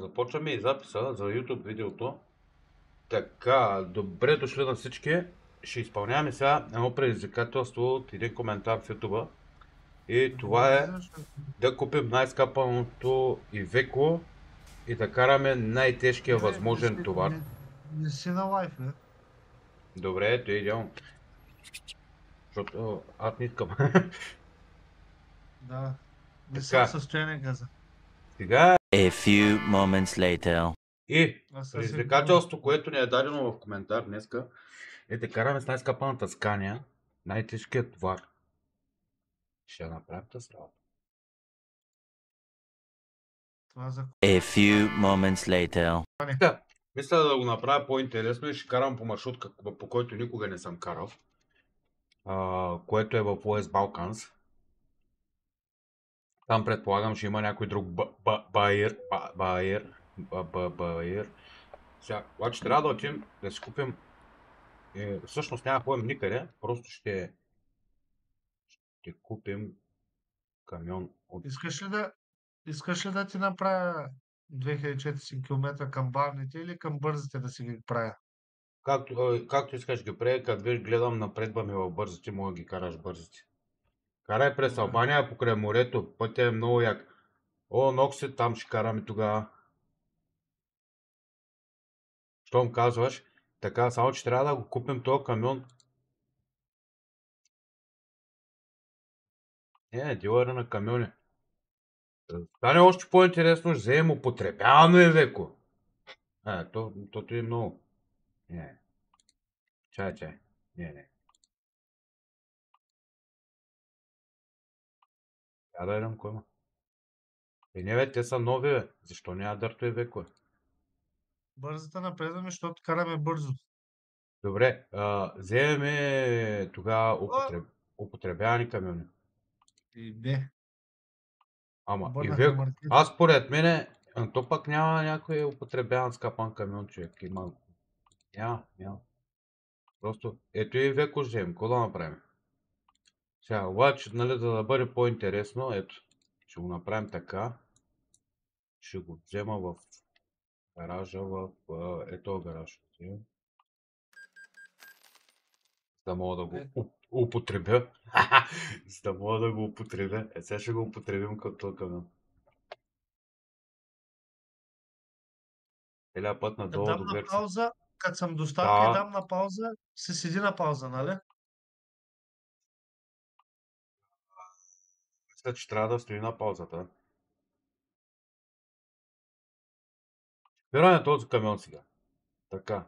започваме и записа за YouTube видеото. Така, добре дошли на всички. Ще изпълняваме сега едно предизвикателство от един коментар в YouTube. И това е да купим най-скъпаното Iveco и да караме най-тежкия възможен товар. Не си на лайф, не? Добре, той идеално. Защото аз не искам. Да. Не съм Така. в състояние, каза. Сега A few moments later. и Аз със предизвикателство, което ни е дадено в коментар днеска, е да караме с най-скъпаната Scania, най-тежкият товар. Ще направим тази работа. Това за A few moments later. Така, мисля да го направя по-интересно и ще карам по маршрутка, по който никога не съм карал, което е в West Balkans. Там предполагам ще има някой друг байер. Сега, обаче трябва да отидем да си купим. Всъщност няма да ходим никъде, просто ще купим камион от... Искаш ли да ти направя 2400 км към бавните или към бързите да си ги правя? Както искаш ги прави, като виж гледам напредваме в бързите, мога да ги караш бързите. Карай през Добре. Албания покрай морето, пътя е много як. О, Нокси, там ще караме тогава. Щом казваш, така, само че трябва да го купим този камион. Дилъра на камиони. Стане още по-интересно, ще вземем употребявано Iveco. Тото е много. Не. Чай. Не. Я да видим кой има. Не бе, те са нови, бе. Защо няма дърто Iveco? Бързата напредваме, защото караме бързо. Добре, вземем тогава употребявани камиони. И бе. Ама Обърнах на Iveco. маркета. Аз според мене, то пък няма някой употребяван скапан камион, човек. Има. Няма. Просто ето и Iveco ще вземем. Какво да направим? Сега, обаче, нали, за да бъде по-интересно, ето, ще го направим така. Ще го взема в гаража, ето гараж. За да мога да го употребя. За да мога да го употребя. Сега ще го употребим като камион. Целият път Като надолу дам до на Гърция. пауза, като съм доставка Да. и дам на пауза, се седи на пауза, нали? Мисля, че трябва да стои на паузата. Спираме този камион сега. Така.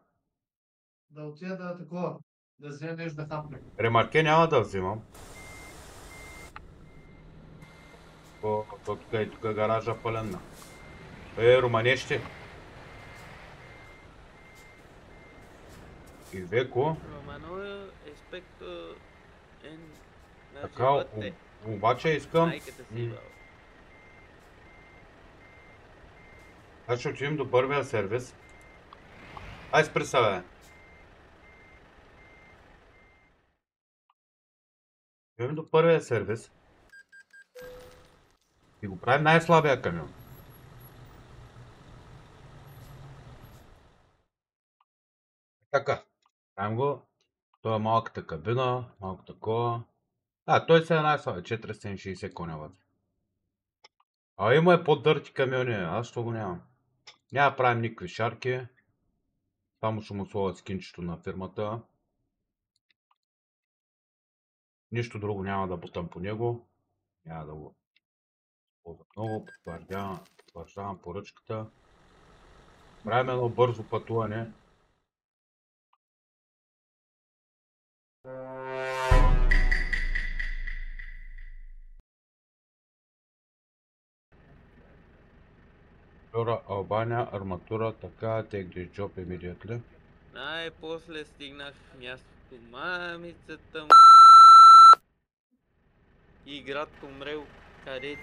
Да отида да такова, да вземе нещо да хапне. Ремарке няма да взимам. Тук и тук гаража пълен. Романещи. Iveco. Romano aspetto en Така, обаче искам... Аз ще отидем до първия сервис. Ай, спри се, бе. Отидем до първия сервис. И го правим най-слабия камион. Така. Правим го. Това е малката кабина, малката кола. Той се е най-слабия. 460 коня вътре. Има и по-дърти камиони. Аз що го нямам. Няма да правим никакви шарки. Само ще му сложа скинчето на фирмата. Нищо друго няма да бутам по него. Няма да го ползвам много. Потвърждавам поръчката. Правим едно бързо пътуване. Албания, арматура, така, take this job immediately. Най-после стигнах мястото мамицата му и град Комрел, където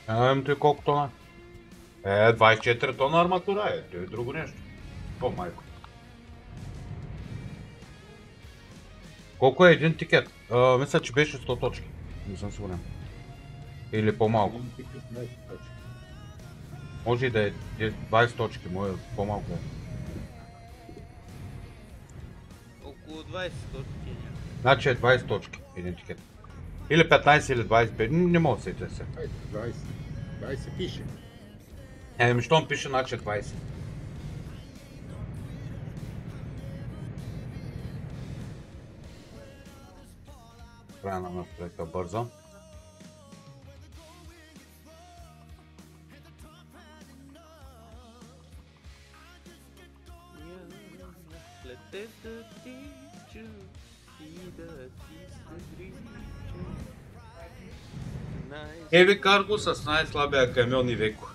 Той колко тона? 24 тона арматура той е друго нещо. О, майко. Колко е един тикет? Мисля, че беше 100 точки. Не съм сигурен. Или по-малко. Може и да е 20 точки, може по-малко е. Около 20 точки. Значи е 20 точки един тикет. Или 15 или 20, не мога да сетя се. 20. 20 пише. Щом пише, значи е 20. Правя на настройка бързо. След теб да тича и да ти се грижа. Heavy Cargo с най-слабия камион и Веко.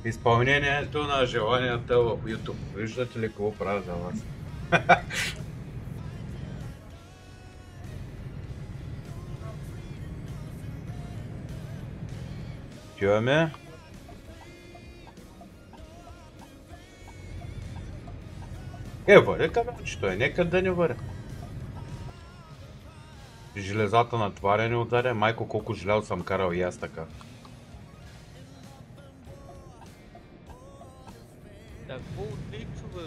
Изпълнението на желанията в YouTube. Виждате ли какво правя за вас? Чуваме. Въря камиончето нека да не въря. Железата на тваря ударя. Майко, колко желязо съм карал и аз така. Какво отлично, бе?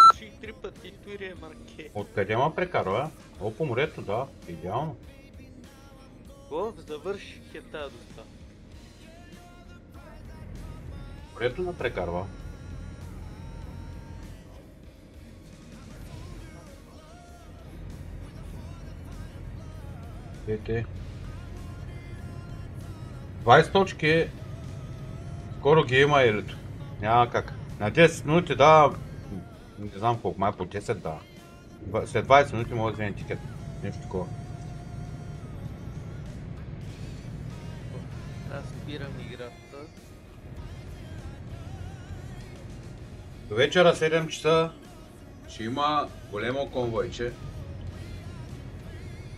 Троших 3 пъти Турия Марке. Откъде ма прекарва? О, по морето, да. Идеално. Завърших я тази доста. Морето не прекарва. Ете. 20 точки. Скоро ги има елито. Няма как. На 10 минути да. Не знам колко, май по 10 да. След 20 минути може да вземе тикет. Нещо такова. Аз спирам играта. До вечера 7 часа ще има големо конвойче.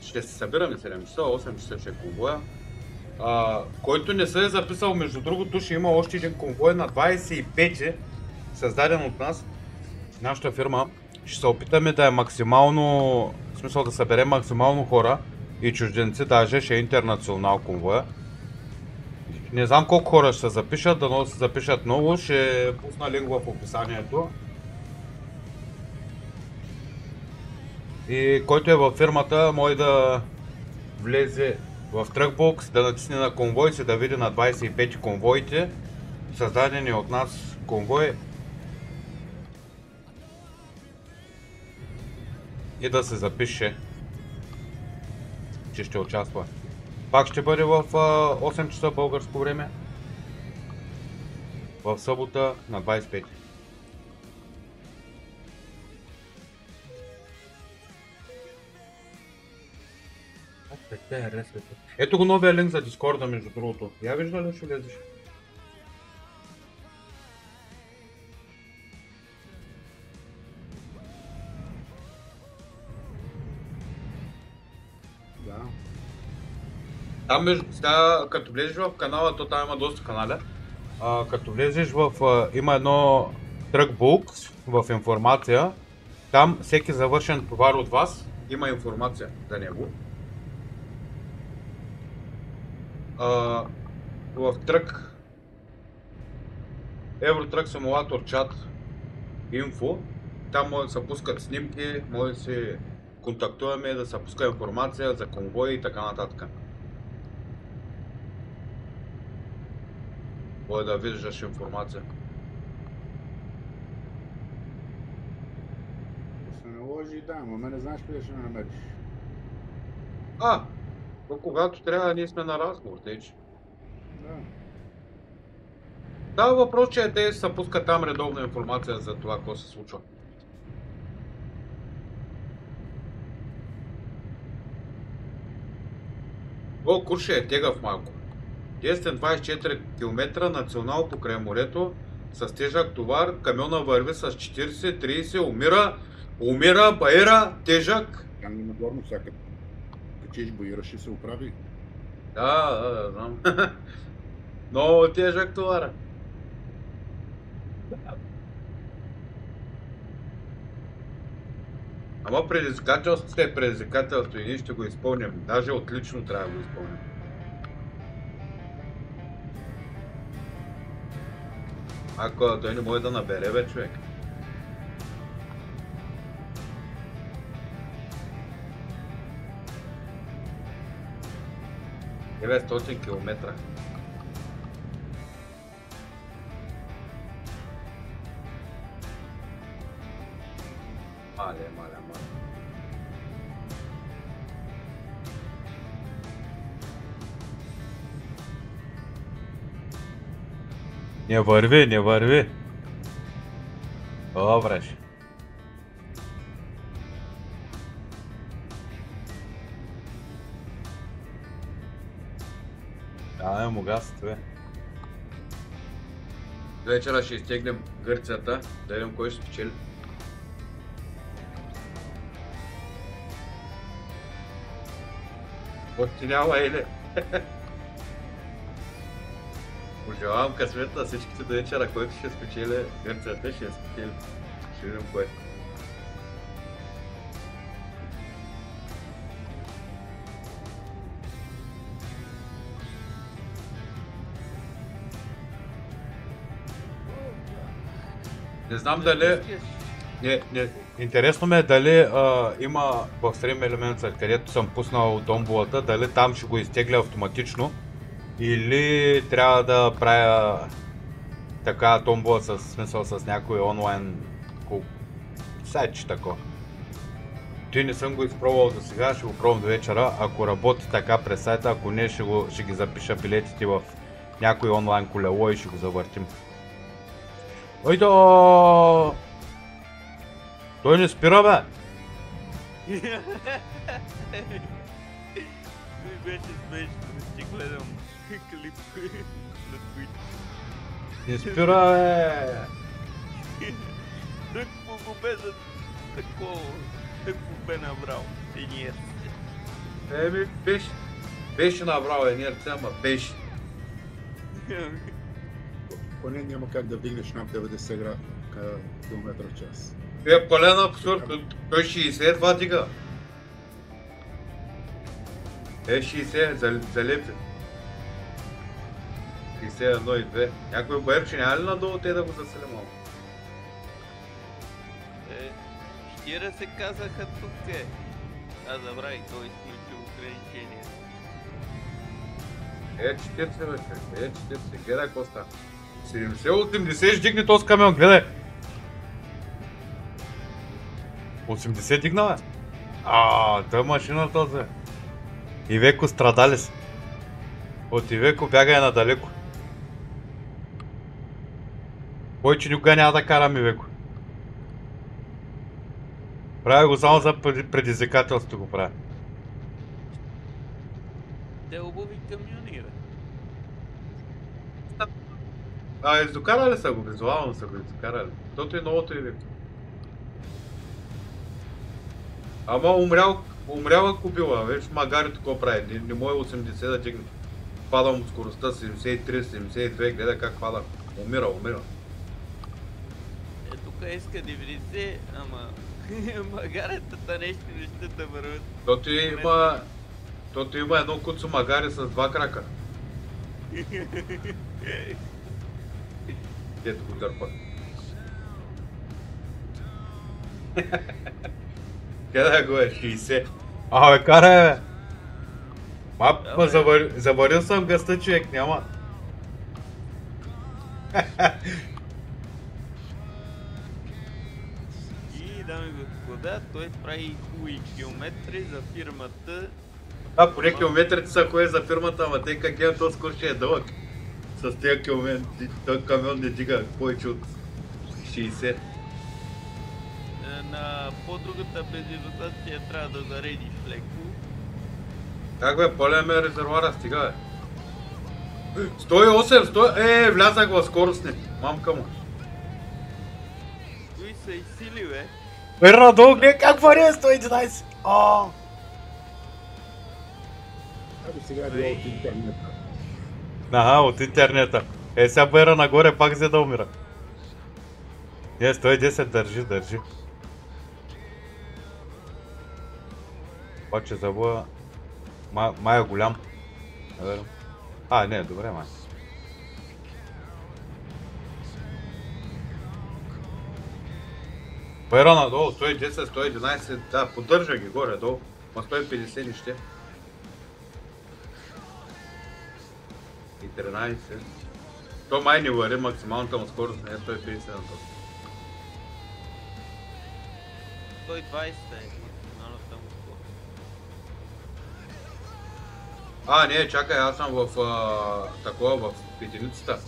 Ще се събираме 7 часа, 8 часа ще е конвоя. Който не се е записал, между другото, ще има още един конвой на 25-ти, създаден от нас, нашата фирма. Ще се опитаме да е максимално, в смисъл да съберем максимално хора и чужденци, даже ще е интернационал конвоя. Не знам колко хора ще се запишат, дано се запишат много, ще пусна линк в описанието. И който е във фирмата, може да влезе в Truckbox, да натисне на конвой си, да види на 25 конвоите, създадени от нас конвой. И да се запише, че ще участва. Пак ще бъде в 8 часа българско време. В събота на 25. Ето го новия линк за Дискорда, между другото. Я вижда ли ще влезеш? Да. Там като влезеш в канала, то там има доста каналя. Като влезеш в... има едно Truckbox в информация. Там всеки завършен товар от вас има информация за него. В Евротрък симулатор чат инфо, там може да се пускат снимки, може да се контактуваме, да се пуска информация за конвой и така нататък. Може да виждаш информация. Да се наложи, да, но не знаеш къде ще ме намериш. Но когато трябва, ние сме на разговор, тече. Да. Да, въпрос, че те се пускат там редовна информация за това, какво се случва. Курши е тегав малко. 10-24 км национал покрай морето, с тежък товар, камиона върви с 40-30, умира, баира, тежък. Там има горно всяка. Качиш, боираш и се оправи. Да, знам. Много тежък товар. Ама предизвикателството е предизвикателство и ние ще го изпълним. Даже отлично трябва да го изпълним. Ако той не може да набере, бе, човек. Е, 100 километра. Мале. Не върви. Добре. Не му гасят, бе. Вечера ще изтегнем Гърцията, да видим кой ще спечели. Още няма, или? Пожелавам късмет на всичките до вечера, който ще спечели Гърцията, ще спечели. Ще видим кой. Не знам дали... Интересно ме е дали има в Stream Elements, където съм пуснал томбулата, дали там ще го изтегля автоматично или трябва да правя така томбула с смисъл с някой онлайн сайт, такова. Той не съм го изпробвал до сега, ще го пробвам до вечера. Ако работи така през сайта, ако не, ще ги запиша билетите в някой онлайн колело и ще го завъртим. Ойдо! Той не спира, бе! Беше смешно, ще гледам клип на Twitch. Не спира, бе! Тък му го бе за такова, тък му бе набрал инерция. Еми, беше набрал инерция, ама беше. Поне няма как да вдигнеш над 90 км в час. Е, пълен абсурд, той 62 дига. Е, 60, залепи. 61 и 2. Някой боерче няма ли надолу те да го заселим малко? 40 казаха тук е. Забравих, той изключи ограничение. Е, 40 вече, 40, гледай какво става. 70-80 ще дигне този камион, гледай! 80 дигна, бе? Той машина този. Ивеко страдали си. От Ивеко бягай надалеко. Повече никога няма да карам Ивеко. Правя го само за предизвикателството го правя. Те обуви камиони, бе. Издокарали са го, визуално са го издокарали. Тото е новото Ивеко. Ама умряла купила, вече магарито какво прави, не може 80 да дигне. Пада му скоростта 73, 72, гледа как пада. Умира. Е, тук иска 90, ама магаретата нещо да върват. Тото има едно куцо магари с два крака. Дето го дърпа. Гледай го е, 60. Абе, карай, бе! Заварил съм гъста, човек, няма. И, дами и господа, той прави хубави километри за фирмата. Поне километрите са кое за фирмата, ама тъй как гледам, този скоро ще е дълъг. С тези километри, този камион не дига повече от 60. На по-другата бензинотация трябва да заредиш леко. Как бе, пълен ме резервуара, стига бе. 108, влязах в скоростни. Мамка му. Кои са и сили, бе? Радо, гледай как вари 111. Абе сега е било от интернета. Аха, от интернета. Е, сега бера нагоре, пак взе да умира. Е, 110 държи. Обаче завоя... Май е голям. Не, добре, май. Бера надолу, 110, 111, да, поддържа ги горе-долу. Ма 150 нище. И 13. То май не вари максималната му скорост, не е 150 на това. 120 е максималната му скорост. Не, чакай, аз съм в в единицата.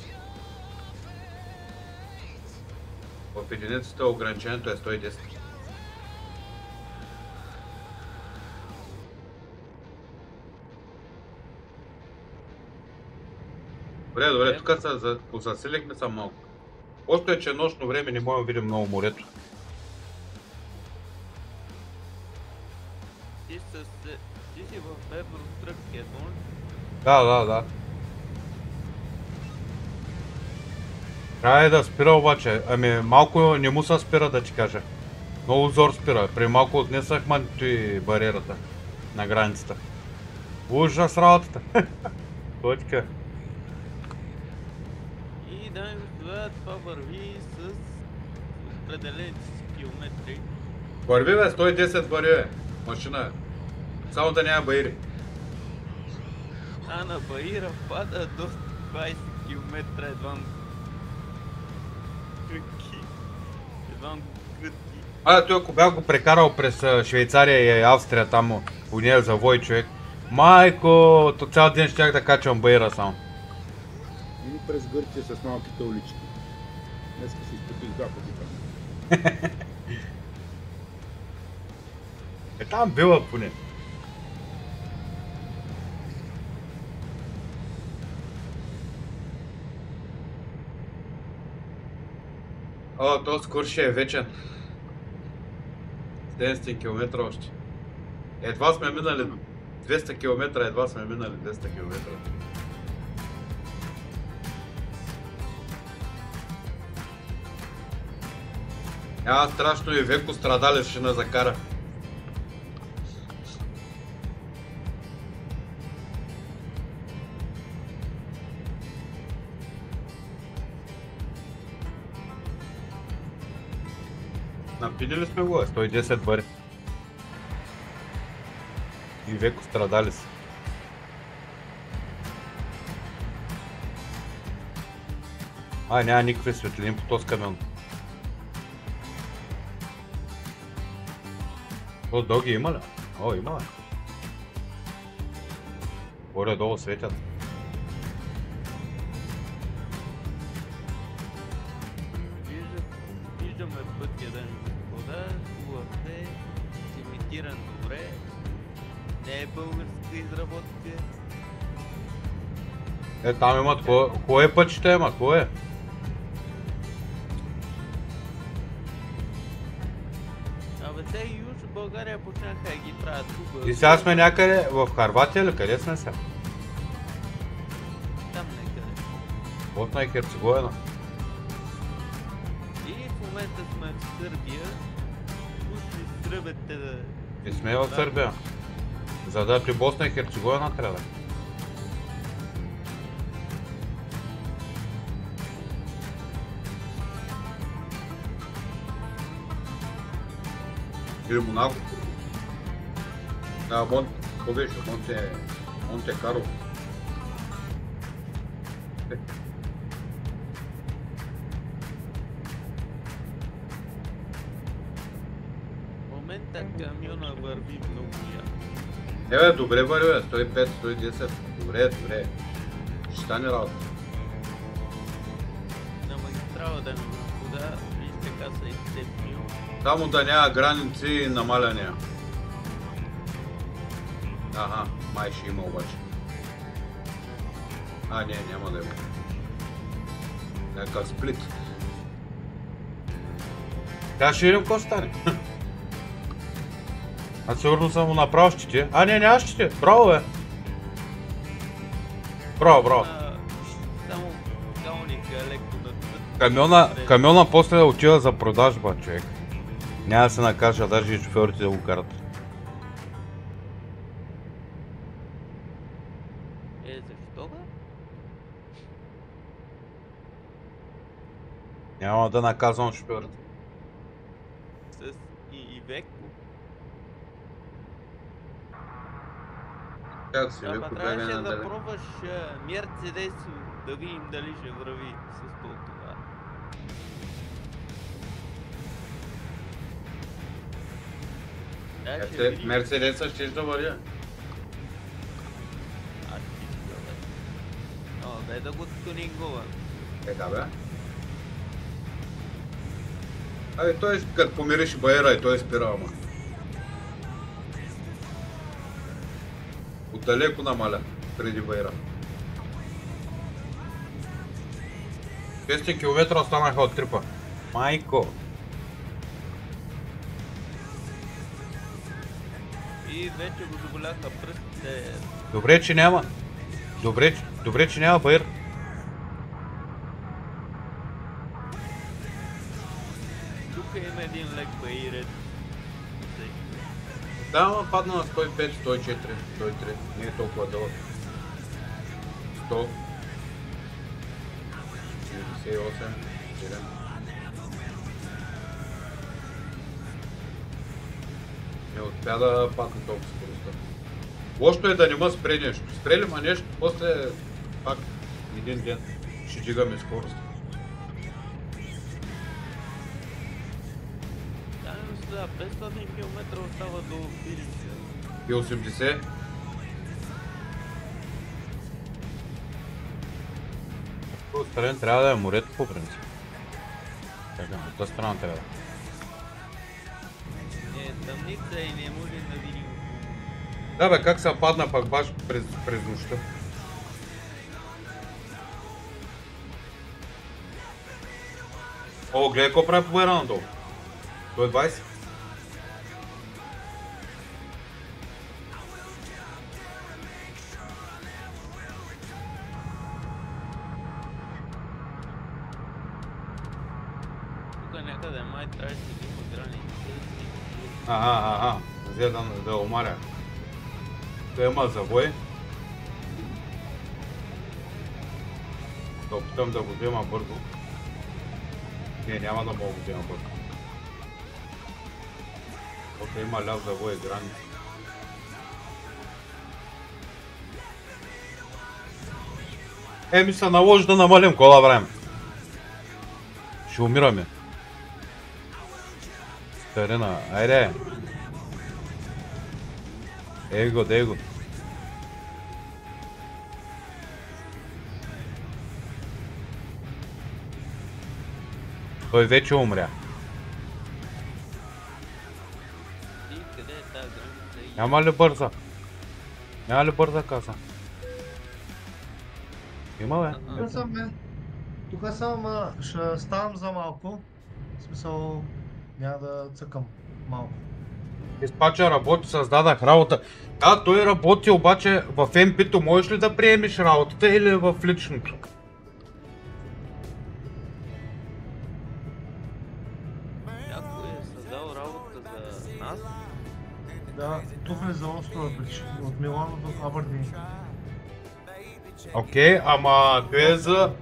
В единицата ограничението е 110. Добре, тук се посъсилихме са малко. Още е, че нощно време не можем да видим много морето. Ти си в Евротрък, едно ли? Да. Трябва да спира обаче, малко не му се спира да ти кажа. Много зор спира, при малко отнесахме и бариерата на границата. Ужас работата. Това е така. И да им господа, това върви с определените си километри. Върви бе, 110 върви бе, машина е. Само да няма баири. На Баира пада до 20 км едвам кръти. Той ако бях го прекарал през Швейцария и Австрия, там у нея завой човек. Майко, цял ден щях да качвам баира само. Или през Гърция с малките улички. Днеска си изпотих 2 пъти там. Там била поне. То скоро ще е вечен. 700 км още. Едва сме минали 200 км, едва сме минали 200 км. Страшно и Веко страдали ще на закара. Напили ли сме го? 110 бари. И Веко страдали са. Няма никакви светлини по този камион. Дълги има ли? Има ли? Горе-долу светят. Виждаме пътя да ни господа, хубав е, имитиран добре, не е българска изработка. Там имат, кое пътчета има, кое? Те и Южна България почнаха да ги правят тук. И сега сме някъде в Харватия или къде сме сега? Там някъде. Босна и Херцеговина. И в момента сме в Сърбия. Пусти сръбете да... Не сме в Сърбия. За да при Босна и Херцеговина трябва. Или Монако. Какво беше? Монте Карло. В момента камиона върви много яко. Бе, добре върви, 105, 110. Добре. Ще стане работа. На магистрала да ми господа, вижте как са изцепнил. Само да няма граници и намаляния. Май ще има обаче. Няма да има. Някакъв сплит. Ще видим какво стане. Сигурно съм му направил щити. Няма щити. Браво бе. Браво. тоника, леко надвъд. Камиона после отива за продажба, човек. Няма да се накажа даже и шофьорите да го карат. Защо бе? Няма да наказвам шофьорите. С и Веко. Как си, Ама трябваше да пробваш Мерцедес, да видим дали ще върви с това. Мерцедеса ще да върви. Бе да го тунингува. Да бе. Абе той като помириш байера и той спира, ама. Отдалеко намаля, преди байера. 200 км останаха от трипа. Майко! И вече го заболяха пръстите. Добре, че няма. Добре, че няма байер. Тук има един лек баирет. Да, ама падна на 105, 104, 103. Не е толкова дълъг. 100. 98. 7. Не успя да падне толкова скоростта. Лошото е да не ме спре нещо. Спре ли ма нещо, после пак един ден ще дигаме скорост. Да, мисля, 500 км остава до Вилица. И 80. От страна трябва да е морето по принцип. Чакам, от тази страна трябва. Тъмница и не може да видим. Да бе, как се падна пак баш през нощта. О, гледай какво прави по байера надолу. Той е 20. Тук някъде май трябваше да има граници. Взе да омаря. Той има завой. Да опитам да го взема бързо. Не, няма да мога да го взема бързо. Защото има ляв завой и граница. Ми се наложи да намалим кола време. Ще умираме. Старина, айде! Ей го. Той вече умря. И къде е тази граница? Няма ли бърза? Няма ли бърза каса? Има бе. Тук съм, бе. Тук съм, ще ставам за малко. В смисъл, няма да цъкам малко. Диспача работи, създадах работа. Да, той работи, обаче в MP-то можеш ли да приемеш работата или в личното? Някой е създал работа за нас. Да, тук е за острова Бридж. От Милано до Абърдин. Окей, ама той е за...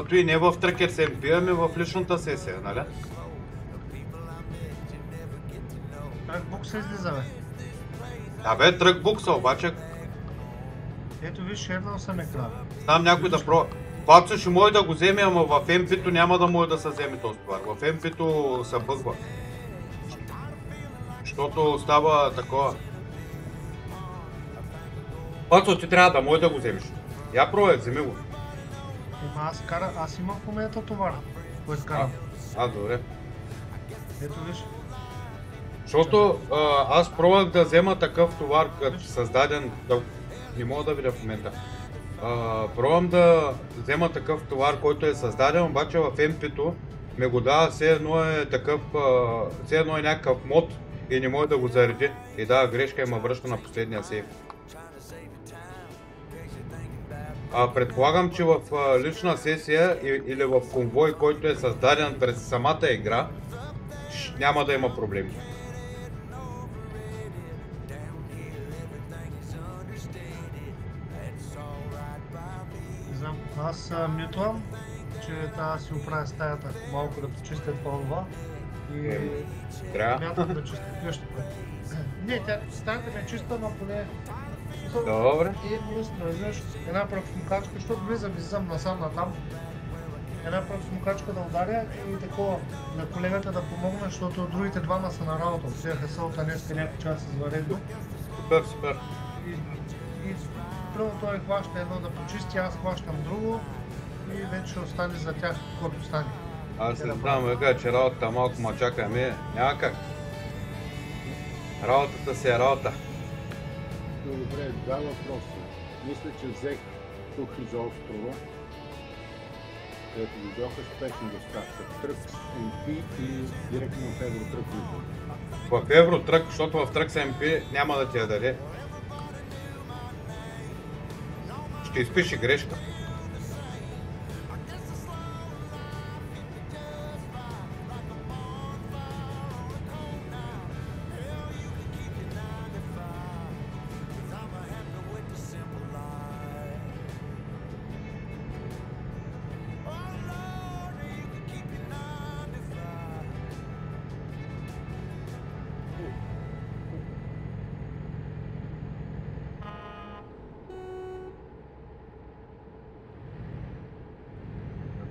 Той не в Тракер SMP, ами в личната сесия, нали? Тръкбук се излиза, бе. Да бе, тръкбукса, обаче Ето виж, шернал съм екрана. знам някой да пробва. Пацо ще може да го вземе, ама в MP-то няма да може да се вземе този товар. В MP-то се бъгва. Защото става такова. Пацо, ти трябва да може да го вземеш. Я пробвай, вземи го. Аз имам в момента товара, който карам. Добре. Ето виж. Защото аз пробвах да взема такъв товар, като създаден, не мога да видя в момента. Пробвам да взема такъв товар, който е създаден, обаче в MP-то ме го дава, все едно е такъв, все едно е някакъв мод и не може да го зареди. И да, грешка и ме връща на последния сейф. Предполагам, че в лична сесия или в конвой, който е създаден през самата игра, няма да има проблеми. Не знам, аз мютвам, че трябва да си оправя стаята малко да почистя това и Трябва. мятам да чистя къщата. Не, стаята ми е чиста, но поне... Добре. И наистина, виждаш, една пръвсмукачка, защото влизам насам натам. Една пръвсмукачка да ударя и такова на колегата да помогна, защото другите двама са на работа. Взеха селта днеска някакъв час извънредно. Супер, супер. И първо той хваща едно да почисти, аз хващам друго и вече ще остане за тях, каквото стане. Аз не знам, века, че работата малко мачака, няма как. Работата си е работа. Добре, два въпроса. Мисля, че взех тук за острова, където дойдоха спешна доставка. Трък MP и директно в Евротрък влиза. В Евротрък, защото в Трък SMP няма да ти я даде. Ще изпише грешка.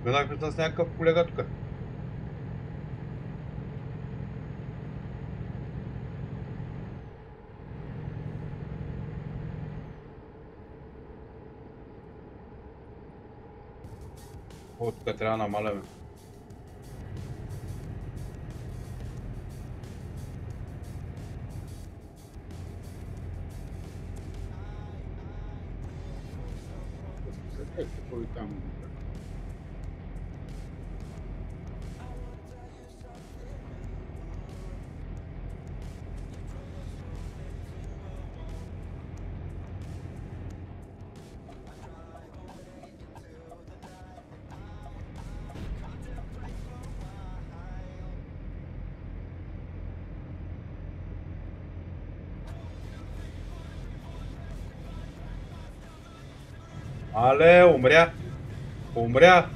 Минахме с някакъв колега тук. О, тук трябва да намаляме. Ето, кой там. Але, умря! Умря!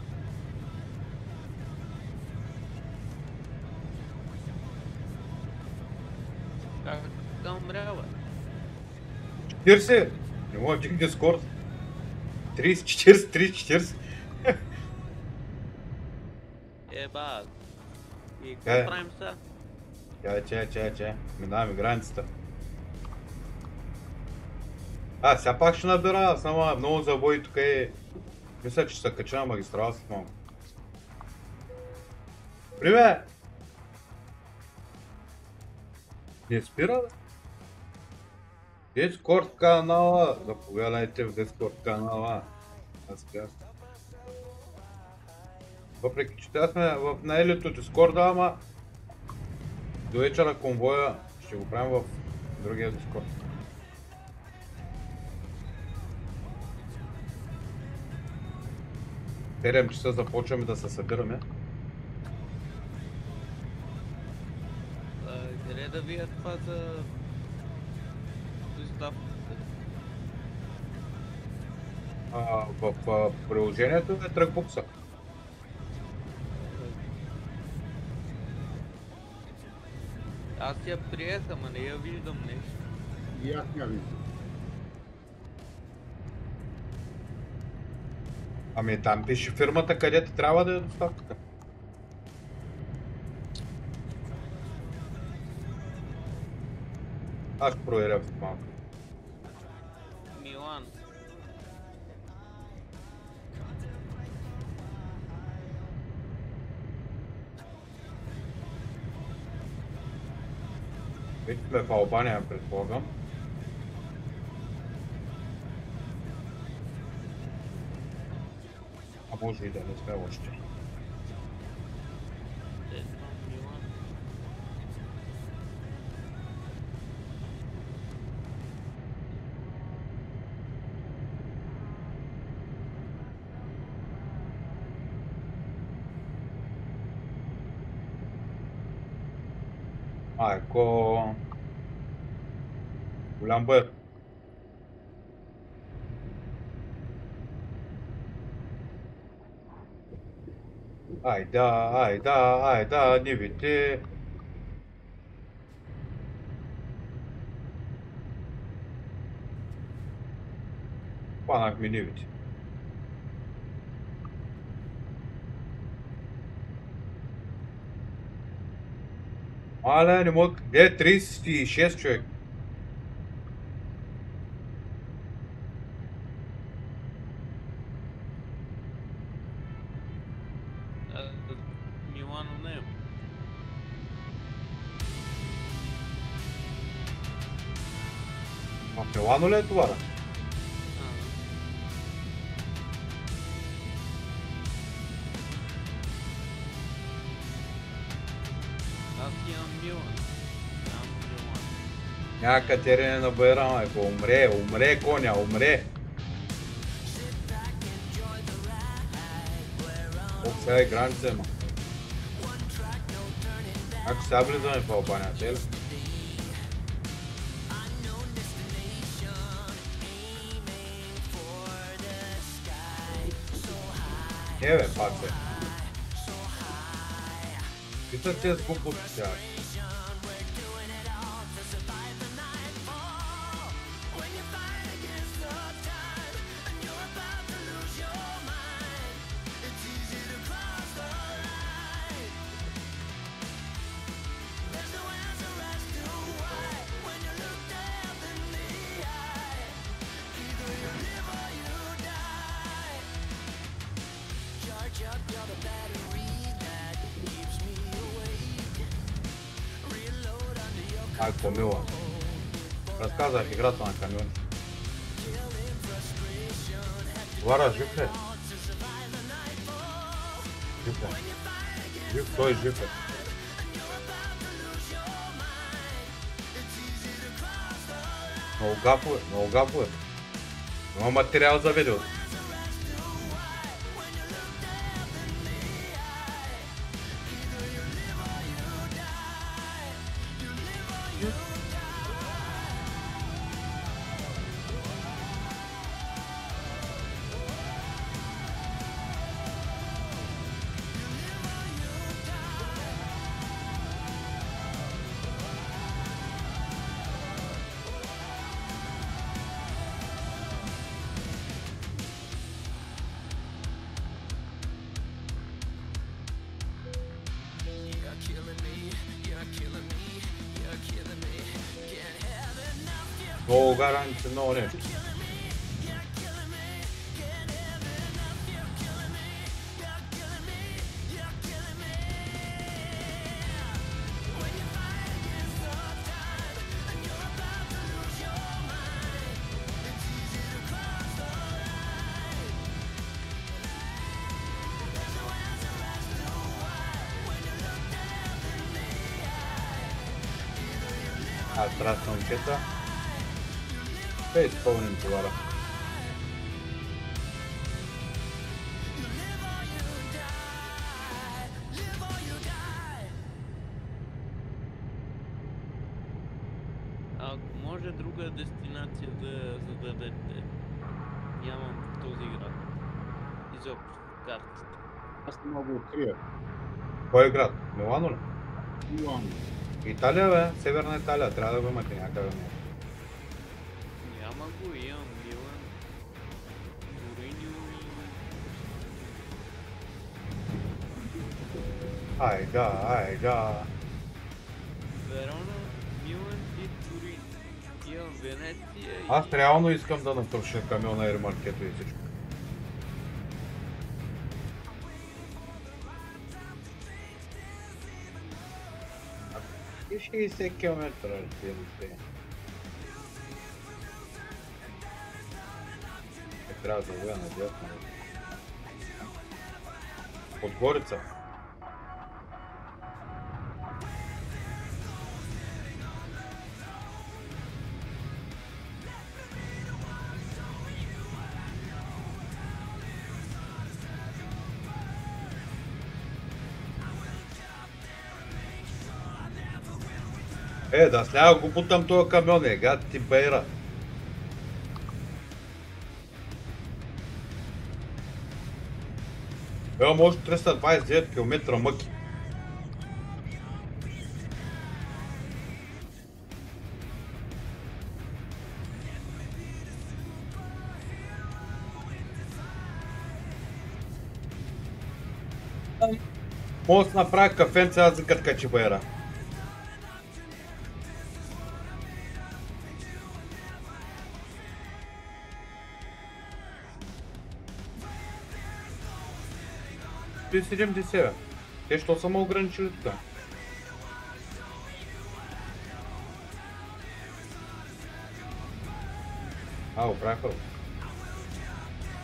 Как да умрява? 40! Не мога да вдигне Дискорд. 30, 40, 30, 40. Еба. И какво Е. правим сега? Чай. Минаваме границата. Сега пак ще набира, само много завои тук е. Мисля, че ще се кача на магистрала след малко. Привет! Не спира, бе? Дискорд канала! Заповядайте в Дискорд канала. Аз спя. Въпреки, че тя сме в наелито Дискорда, ама до вечера конвоя ще го правим в другия Дискорд. В 7 часа започваме да се събираме. Къде да вия това за доставката? В приложението е тръкбукса. Аз я приех, ама не я виждам нещо. И аз няма виждам. Ами там пише фирмата, където трябва да е доставката. Аз ще проверя в малко. Милан. Вече сме в Албания, предполагам. А може и да не сме още. Милан. Майко. Голям бър. Айда, нивите. Хванахме нивите. Але, не мога. Где е 36 човек? Милано не. В Милано ли е това? Аз имам Милан. Нямам Милан. Няма катерене на байрама, майко. Умре, коня, умре. Колко сега е граница има? Ако сега влизаме в Албания, те ли? Бе, пак се. Питат тези глупости сега. Майко мила. Разказах играта на камион. Вара, жив ли? Жив ли? Жив, той жив е. Много гафо е. Има материал за видео. Много гаранция, много нещо. Аз трябва да момчета. Да изпълним товара. Ако може друга дестинация да зададете, нямам в този град. Изобщо в картата. Аз не мога да открия. Кой е град? Милано ли? Милано. Италия, бе. Северна Италия. Трябва да го имате някъде. Няма го, имам Милан, Туриньо и... Айга. Верона, Милан и Турин. Имам Венеция и... Аз реално искам да натърша камиона и ремаркето и всичко. И 60 км, разбира. Трябва да завоя надясно. Подгорица. Да сляга го бутам този камион, гад ти бейра. Може 329 км мъки. Мога да си направя кафенце, аз за качи бейра. Ти 70. Те що са ме ограничили тук? Оправиха.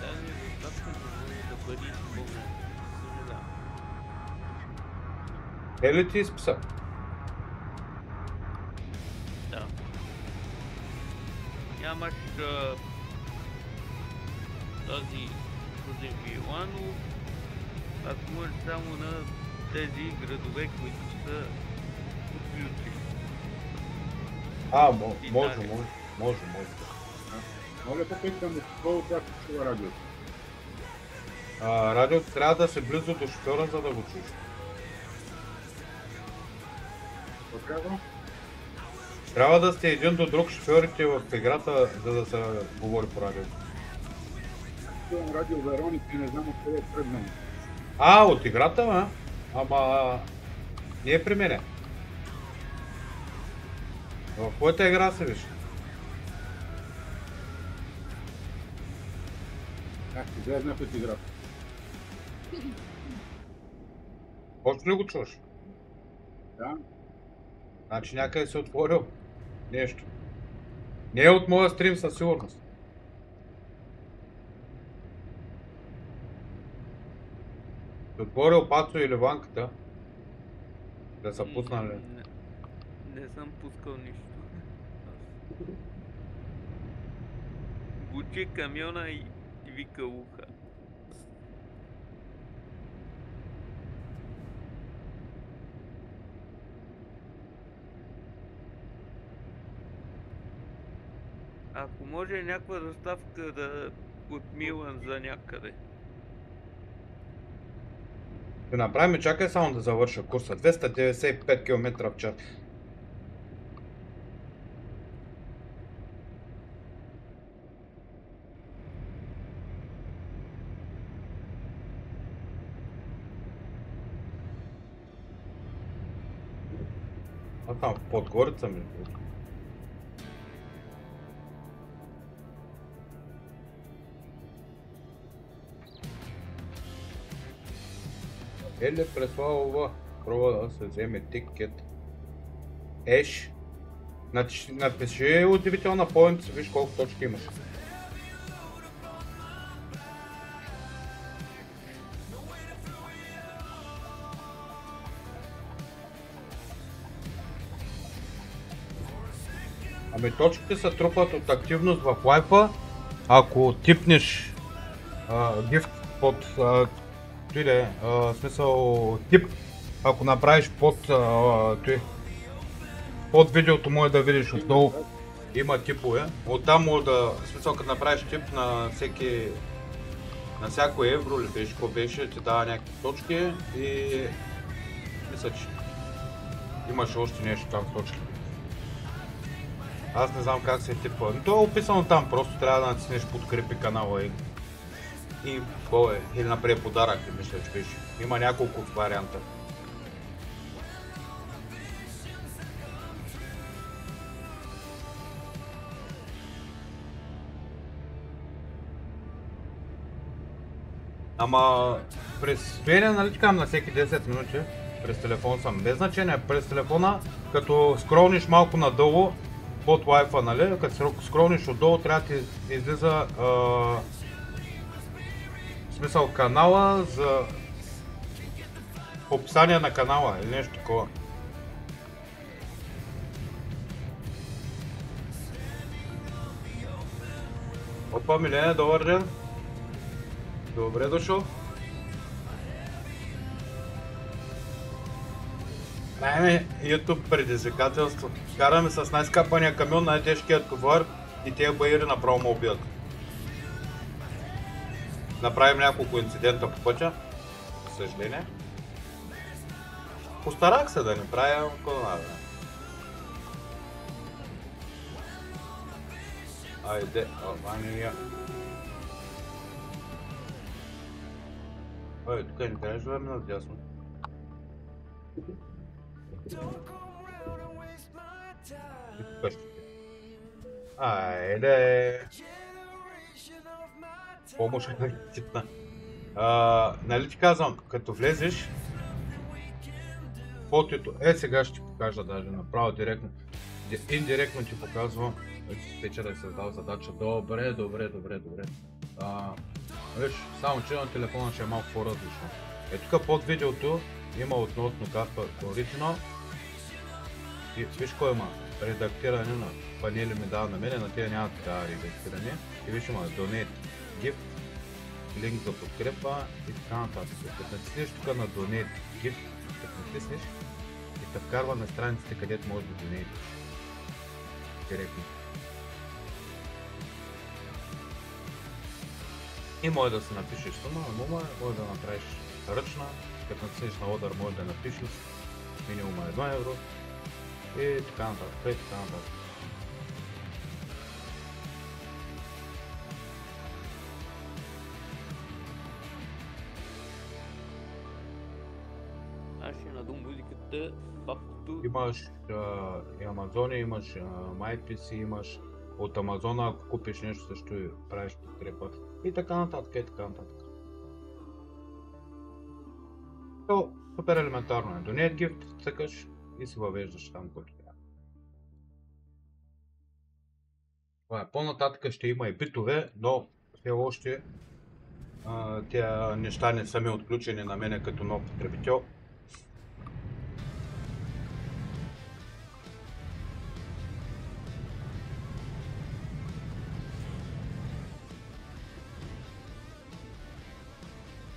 Тази доставка да бъде изпълнена. Съжалявам. Ли ти изписа? Да. Нямаш този Кузен Милано, ако можеш само на тези градове, които са отключени. Може. Моля попитам, от какво отзад чува радиото? Радиото трябва да се близо до шофьора, за да го чуеш. Какво казвам? Трябва да сте един до друг шофьорите в играта, за да се говори по радиото. Чувам радио Вероника и не знам откъде е пред мен. От играта, ма? Ама... не е при мене. В твоята игра се виж. Как ти влезна в играта? Още ли го чуваш? Да. Значи някъде се отворил нещо. Не е от моя стрим със сигурност. Се отворил Пацо или Ванката. Да са пуснали. Не съм пускал нищо. Бучи камиона и вика уха. Ако може някаква доставка от Милан за някъде. Ще направим, чакай само да завърша курса. 295 км в час. Там в Подгорица ми. Еле Преславова пробва да се вземе тикет. Еш. Напиши удивителна поинт, виж колко точки имаш. Ами точките се трупат от активност в лайфа, ако типнеш гифт под смисъл тип, ако направиш под видеото може да видиш отдолу, има типове. Оттам може да, смисъл като направиш тип на всеки, на всяко евро или беше, какво беше, ти дава някакви точки и мисля, че имаш още нещо там в точки. Аз не знам как се типва, но то е описано там, просто трябва да натиснеш подкрепи канала и какво е, или напред подарък, мисля, че беше. Има няколко варианта. Ама през стоене, нали така, на всеки 10 минути, през телефон съм, без значение, през телефона, като скролниш малко надолу, под лайфа, нали, като скролниш отдолу, трябва да ти излиза смисъл канала за описание на канала или нещо такова. Опа, Милене, добър ден. Добре дошъл. Найме YouTube предизвикателство. Караме с най-скапания камион, най-тежкият товар и тези баири направо ме убият. Направим няколко инцидента по пътя, за съжаление. Постарах се да не правя колона. Айде, Албания. Ой, тук не трябваше да върне надясно. Айде! Помощ е типна. Нали ти казвам, като влезеш, фотото, сега ще ти покажа даже направо директно. Индиректно ти показвам, вече да е създал задача. Добре. Виж, само че на телефона ще е малко по-различно. Тук под видеото има относно Casper Original и виж кой има редактиране на панели ми дава на мене, на тия няма такава редактиране. И виж има Donate Gift, линк за подкрепа и така нататък. Като натиснеш тук на Donate Gift, като натиснеш и те вкарва на страниците, където можеш да донейтиш директно. И може да си напишеш сума, може да направиш ръчна, като натиснеш на Order може да напишеш минимум 1 евро и така нататък, Аз ще надум музиката, папкото. Имаш и Амазония, имаш MyPC, имаш от Амазона, ако купиш нещо също и правиш подкрепа и така нататък, То супер елементарно е. Donate Gift, цъкаш и си въвеждаш там, който трябва. По-нататък ще има и битове, но все още тези неща не са ми отключени на мене като нов потребител.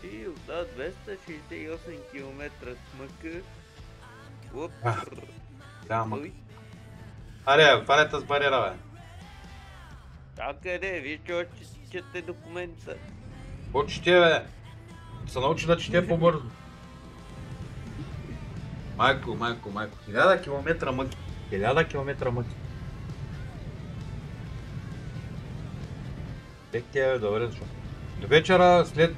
И остава 268 км смъка. Да, ма. Аре, хванете с бариера, бе. Къде? Виж, че още чете документа. Какво чете, бе? Се научи да чете по-бързо. Майко. 1000 км мъки. 1000 км мъки. Бе, добре защо. До вечера след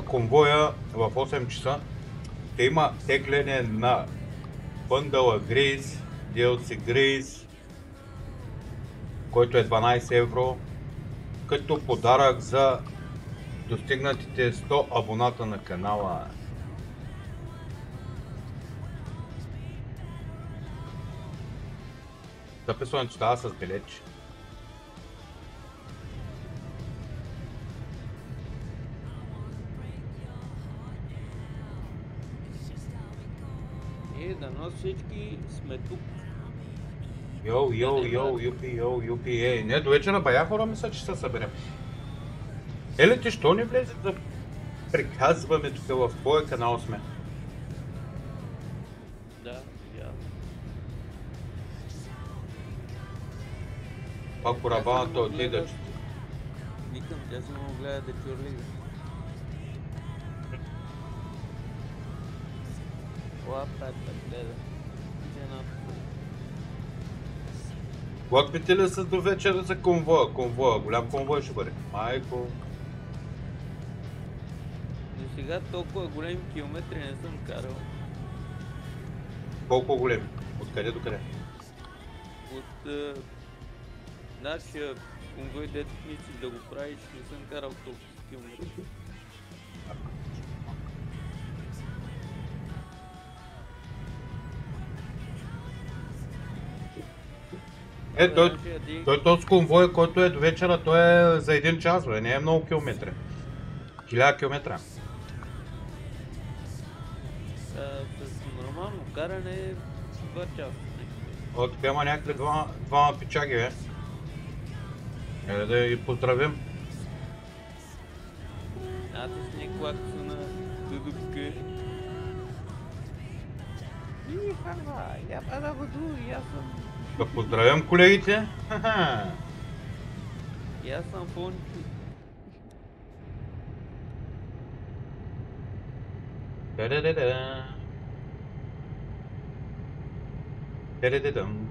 конвоя в 8 часа ще има тегляне на бъндъла Grace, DLC Grace, който е 12 евро, като подарък за достигнатите 100 абоната на канала. Записването става с билетче. Дано всички сме тук. Юпи. Не, до вечера бая хора мисля, че се съберем. Еле ти, що не влезе да приказваме тук в твоя канал сме? Да. Пак корабаната отида. Викам, тя си му гледа да чурлига. Лапата гледа. Готвите ли се до вечера за конвоя? Голям конвой ще бъде. Майко. До сега толкова големи километри не съм карал. Колко големи? Откъде до къде? От нашия конвой, дето мислиш да го правиш, не съм карал толкова километри. Той този конвой, който е до вечера, той е за 1 час, бе, не е много километри. 1000 километра. С нормално каране е 2 часа. Тук има някакви двама пичаги, бе. Да ги поздравим. Натисни клаксона, дудупка. Няма да бъду, и аз съм... Да поздравям колегите. Ха-ха. И аз съм Фончо. Да-да-да-да. Да-да-да-дам.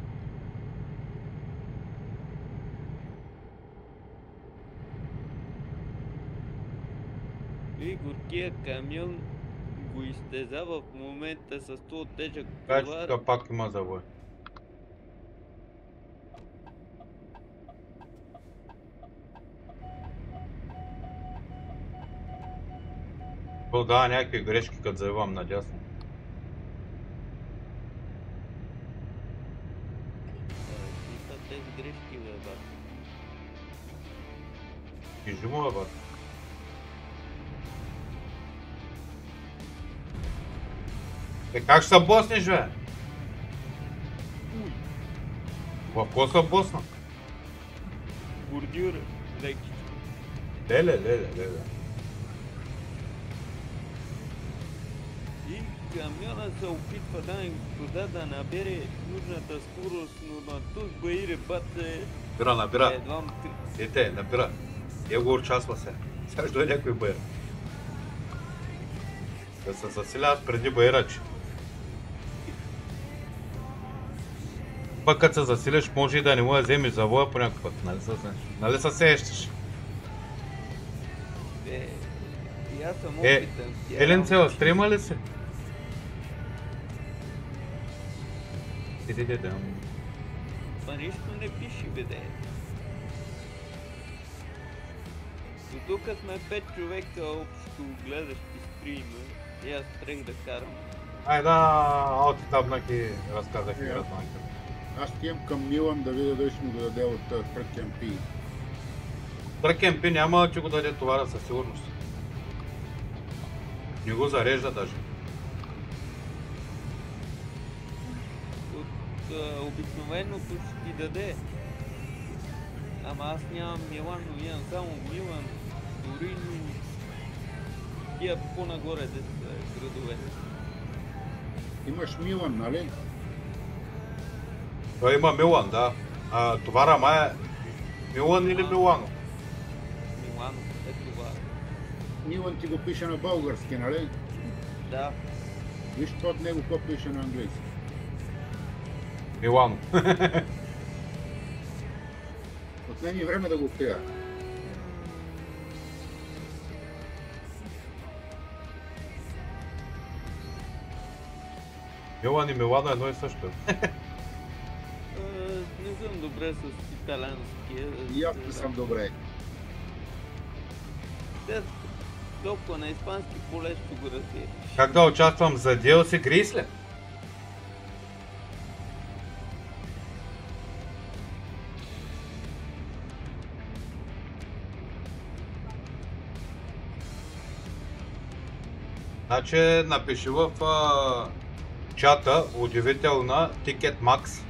И горкия камион го изтезава в момента с този тежък Кажеш, товар. тук пак има завой. То да, някакви грешки, като заевам надясно. Какви са тези грешки, бе, бат? Кажи му, бе, бат. Как ще се боснеш, бе? В какво се босна? Бордюра, леки. Леле. И камиона се опитва, дами и господа, да набере нужната скорост, но на тук баире бате Набира. едвам Дете, набира. Я го участва се. Сега ще дойде някой баир. Да се засиляват преди баирач. Пък като се засилиш, може и да не му да вземеш завоя по някой път. Нали се сещаш? И аз съм Е, опитен. Еленце, в стрима ли си? Ти-ти-ти-дам. Па нищо не пише, бе, де. До тук сме 5 човека общо гледащи стрима и аз трех да карам. Ай да, алти табнах и разказах и разнах. Аз отивам към Милан да видя дали ще му го даде от Трък МП. Трък МП няма да ти го даде товара със сигурност. Не го зарежда даже. От обикновеното ще ти даде. Ама аз нямам Милан, но имам само Милан, Торино, тия по-нагоре де са градове. Имаш Милан, нали? Той има Милан, да. Товара май е Милан или Милано? Милано, е това. Милан ти го пише на български, нали? Да, Виж под него какво пише на английски. Милано. Отне ми време да го открия. Милан и Милано едно и също. не съм добре с италианския. И аз не съм добре. Те толкова на испански по-лесно го разбираш. Как да участвам за DLC Гризли? Значи напиши в чата удивителна Ticket Max,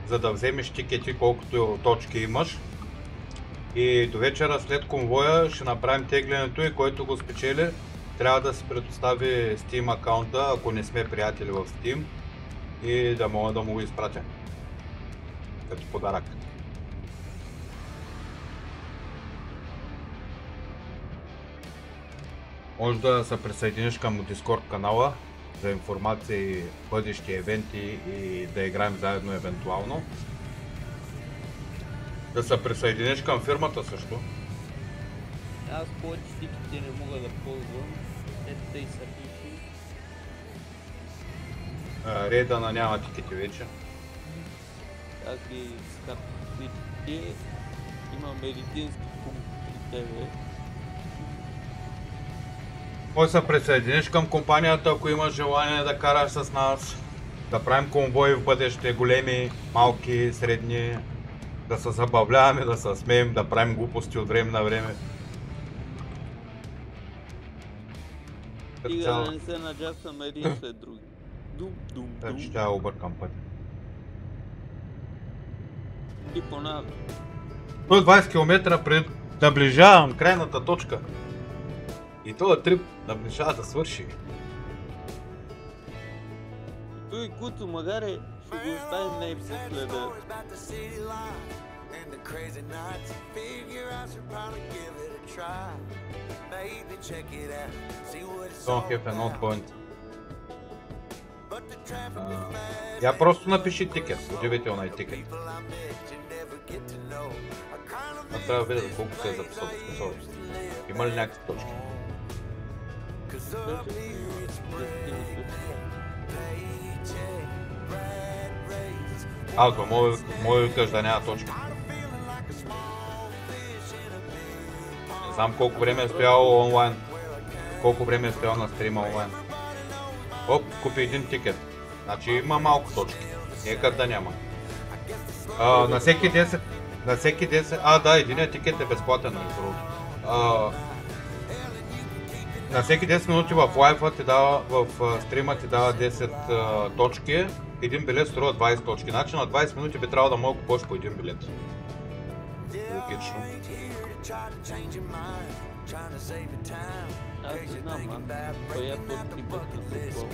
за да вземеш тикети колкото точки имаш. И до вечера след конвоя ще направим теглянето и който го спечели трябва да си предостави Steam акаунта, ако не сме приятели в Steam, и да мога да му го изпратя като подарък. Може да се присъединиш към Discord канала за информация и бъдещи евенти и да играем заедно евентуално. Да се присъединиш към фирмата също. Аз повече тиките не мога да ползвам. Ето и са пиши. Рейдана няма тикети вече. Аз ги скарпите. Имам медицински пункт при тебе. Може да се присъединиш към компанията, ако имаш желание да караш с нас. Да правим конвои в бъдеще, големи, малки, средни. Да се забавляваме, да се смеем, да правим глупости от време на време. Стига да не се наджасваме един след други. Дум. Ще я объркам пътя. И понавя. 120 км пред наближавам крайната точка. И този трип наближава да свърши. Той Куцо, магаре, ще го оставим на епсъследа. Don't have an odd point. Я просто напиши тикет, удивително е тикет. Но трябва да видя колко се е записал. Има ли някакви точки? Това мога да ви кажа да няма точки. Не знам колко време е стоял онлайн. Колко време е стоял на стрима онлайн. Оп, купи един тикет. Значи има малко точки. Нека да няма. На всеки 10... да, единият тикет е безплатен, между другото. На всеки 10 минути в лайфа ти дава, в стрима ти дава 10 точки. Един билет струва 20 точки. Значи на 20 минути би трябвало да мога да купиш по един билет. Логично. Аз не знам, той е под типът на футбол.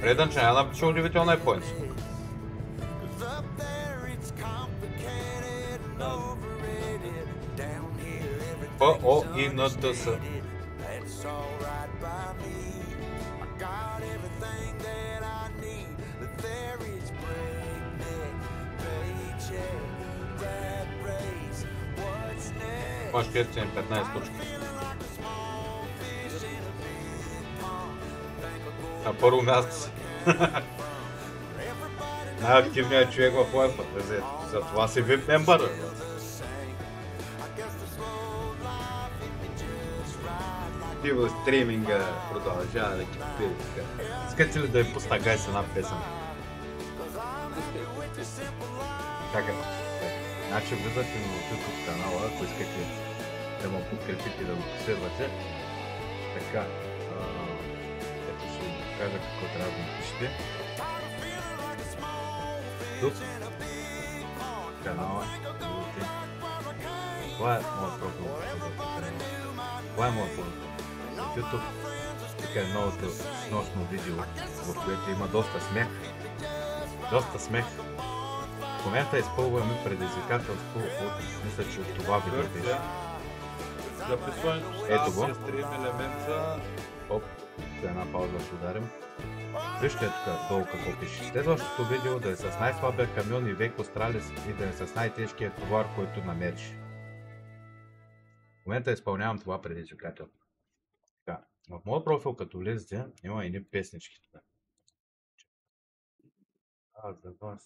Редан, че няма напиша удивителна поинт. P-O-I-N-T-S. Маш кестен 15 точки. На първо място си. Най-активният човек в лайфа. За това си VIP member. Тиво стриминга продължава да кипи. Искате ли да ви пусна гай с една песен? Чакай. Значи влизате на YouTube канала, ако искате да ме подкрепите и да го последвате. Така. Ето ще ви кажа какво трябва да напишете. Тук. Канала. Това е моят профил. Това е моят профил. В YouTube. Тук е новото сносно видео, в което има доста смех. Доста смех. В момента изпълваме предизвикателство от, мисля, че от това видео беше. Записването Ето го. с стрим елемента. Оп, една пауза ще ударим. Вижте тук долу какво пише. Следващото видео да е с най-слабия камион и век Остралис и да е с най-тежкия товар, който намериш. В момента изпълнявам това предизвикателство. Така, в моят профил като влезете има едни песнички тук. За вас.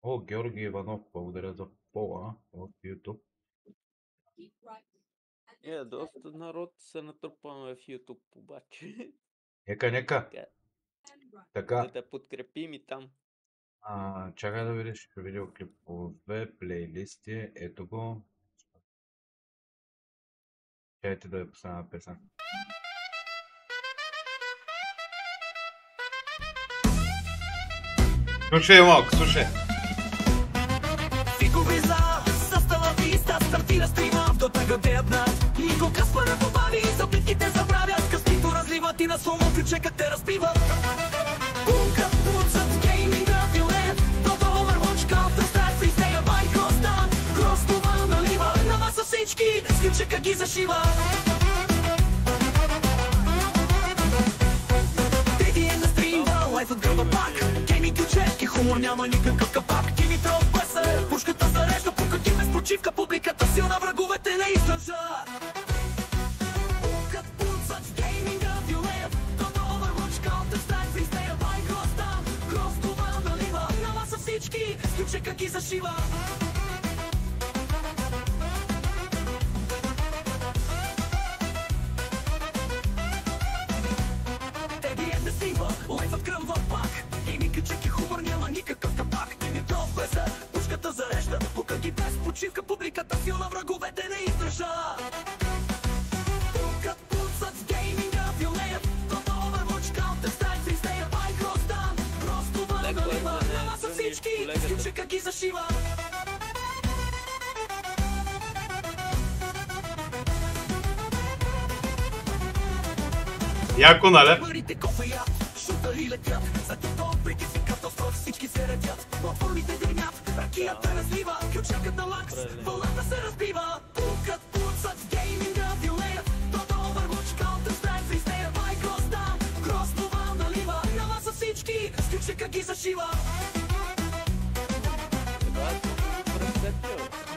О, Георги Иванов, благодаря за пола от YouTube. Доста народ се натрупваме в YouTube обаче. Нека. Така. Да те подкрепим и там. Чакай да видиш видеоклипове, плейлисти, ето го. Чакайте да ви пусна песен. Слушай малко, слушай. Влиза с талависта, стартира стрима до тъга дебна. Нико къспа на побави, за битките забравят. Къстито разливат и на сломо ключека те разбиват. Пунка, пунцът, гейминга, вилет. Toto Overwatch, Counter Strike, Freestyle, Minecraft, Stan. Кростова налива, на маса всички, с ключека ги зашива. Трети е на стрима, лайфът гълба пак. Гейминг ключек и хумор няма никакъв капак. Димитров Бесер, пушката зарежда, пукът и без почивка. Публиката силна, враговете не излъча. Пукът, пунцът, гейминга, вилет. Toto Overwatch, Counter Strike, Freestyle, Minecraft, Stan. Кростова налива, на маса всички, с ключека ги зашива. Лайфът кръмва пак. Гейминг ключек и хумор няма никакъв капак. Димитров Бесер, пушката зарежда, пука ги без почивка. Публиката силна, враговете не издържа. Пукът, пунцът, гейминга, вилеят. Toto Overwatch, Counter Strike, Freestyle, Minecraft, Stan. Кростова налива, на маса всички, с ключека ги зашива. Яко, нали? Парите кофеят, шута пари летят. За тито предизвикателство всички се редят. Платформите гремят, ракията разлива. Ключакът на лакс, вълната се разбива. Пукът, пуцът, гейминга вилеят. Тото Overwatch, Counter Strike, Freestyle, Minecraft, там. Крос това налива, нова са всички. С ключака ги зашива.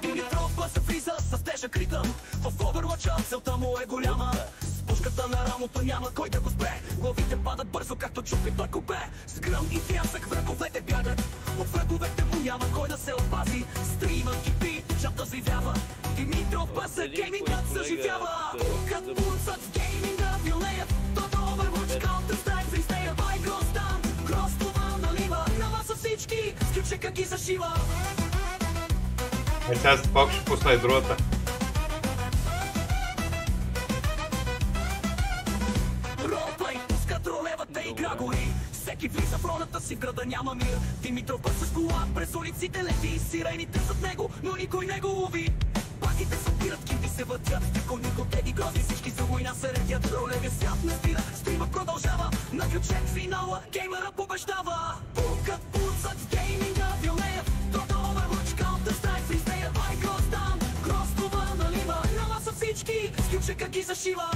Димитров бъса влиза с тежък ритъм. В Overwatch целта му е голяма. С пушката на рамото няма кой да го спре. Главите падат бързо, както чупи той купе. С гръм и трясък враговете бягат. От враговете му няма кой да се опази. Стримът кипи, чата взривява. Димитров бъса, геймингът съживява. Пукът, пуцът, гейминга вилеят. Тото Overwatch, Counter Strike, Freestyle, Minecraft, там. Крос това налива, нова са всички. С ключака ги зашива. Е, сега пак ще пусна и другата. Ролплей, пускат ролевата игра гори. Всеки влиза в ролята си, в града няма мир. Димитров бърза с кола, през улиците лети. Сирените зад него, но никой не го лови. Паките събират, кинти се въртят. Никой теги грозни, всички за война се редят. Ролевия свят не спира, стрима продължава. На ключек финала, геймера побеждава. Пукът, пуцът, гейминга вилеят. Тото Overwatch, Counter Strike, Freestyle, Minecraft, там. Крос това налива, нова са всички. С ключака ги зашива.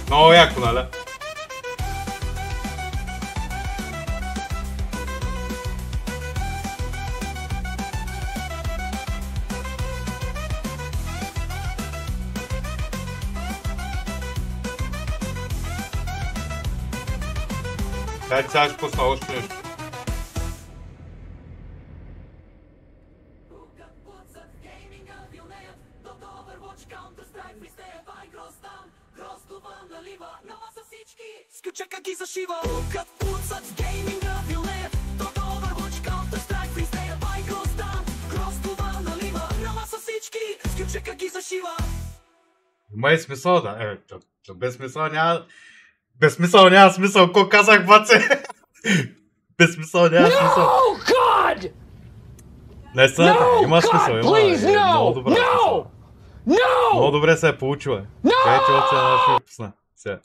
Много яко, нали? Дай сега ще пусна още нещо. С ключака ги зашива. Пукът, пуцът, гейминга вилеят. Тото Overwatch, Counter Strike, Freestyle, Minecraft, там. Крос това налива, нова са всички. С ключака ги зашива. Има и смисъл, да. Без смисъл няма... Без смисъл няма смисъл, ко казах, баце? Без смисъл няма смисъл. No, God! Не са, No, има смисъл, God, има. please, no! Много добре. No! No! Много добре се е получила. No! Кай, че от сега ще ви пусна. Сега.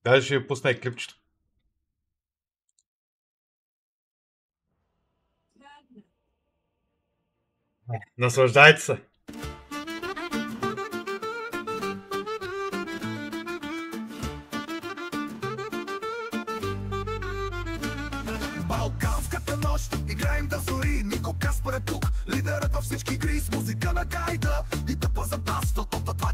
Даже ще ви пусна и клипчето. Наслаждайте се. Балканската нощ, играем да зори. Нико Каспар е тук, лидерът във всички игри. С музика на гайда и тъпа за бас.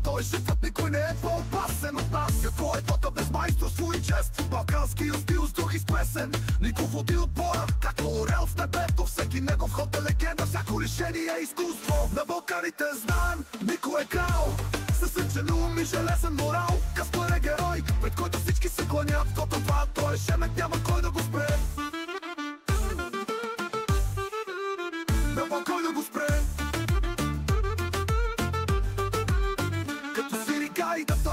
Той е житват, никой не е по-опасен от нас. Какво е това без майсторство и чест? Балканския стил с дух изплесен. Нико води отбора, както орел в небето. Всеки негов ход е легенда, всяко решение е изкуство. На Балканите знаем, Нико е крал. Съсъчен ум и железен морал. Каспар е герой, пред който всички се кланят. Като това той е шемет, няма кой да го спре. Няма кой да го спре. Като свири гайдата,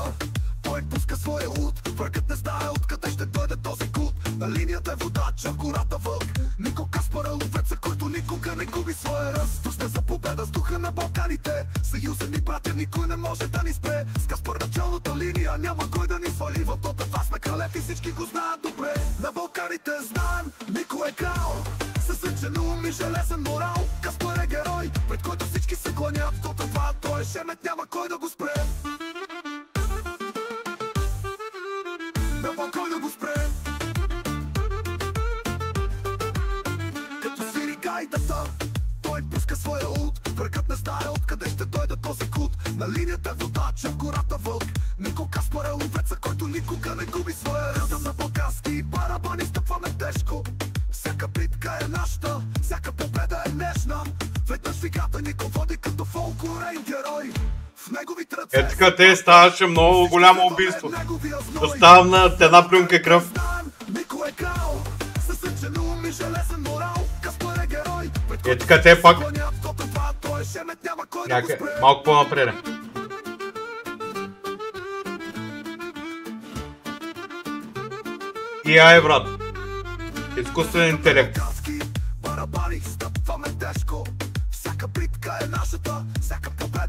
той пуска своя луд. Врагът не знае откъде ще дойде този кут. На линията е водач, в гората вълк. Нико Каспар е ловеца, който никога не губи своя ръст. Сте за победа с духа на Балканите. Съюзен ни братя, никой не може да ни спре. С Каспар началната линия, няма кой да ни свали. В тота това сме кралет и всички го знаят добре. На Балканите знаем, Нико е крал. Съсъчен ум и железен морал. Каспар е герой, пред който всички се кланят. Тота това той е шемет, няма кой да го спре. Няма кой да го спре. Като свири гайдата, той пуска своя луд. Врагът не знае откъде ще дойде този кут. На линията е водач, в гората вълк. Нико Каспар е ловеца, който никога не губи своя ръдъм. На балкански барабани стъпваме тежко. Всяка битка е нашата, всяка победа е нежна. Веднъж в играта Нико води като фолклорен герой. В неговите ръце... Е, така те ставаше много голямо убийство. Да ставам на една плюнка кръв. Нико е крал, съсъчен ум и железен морал. Каспар е герой, Е, така те пак... той е шемет, няма кой да го Някъде, спре. малко по-напред. И ай, брат. Изкуствен интелект. Барабани, стъпваме тежко. Всяка битка е нашата, всяка победа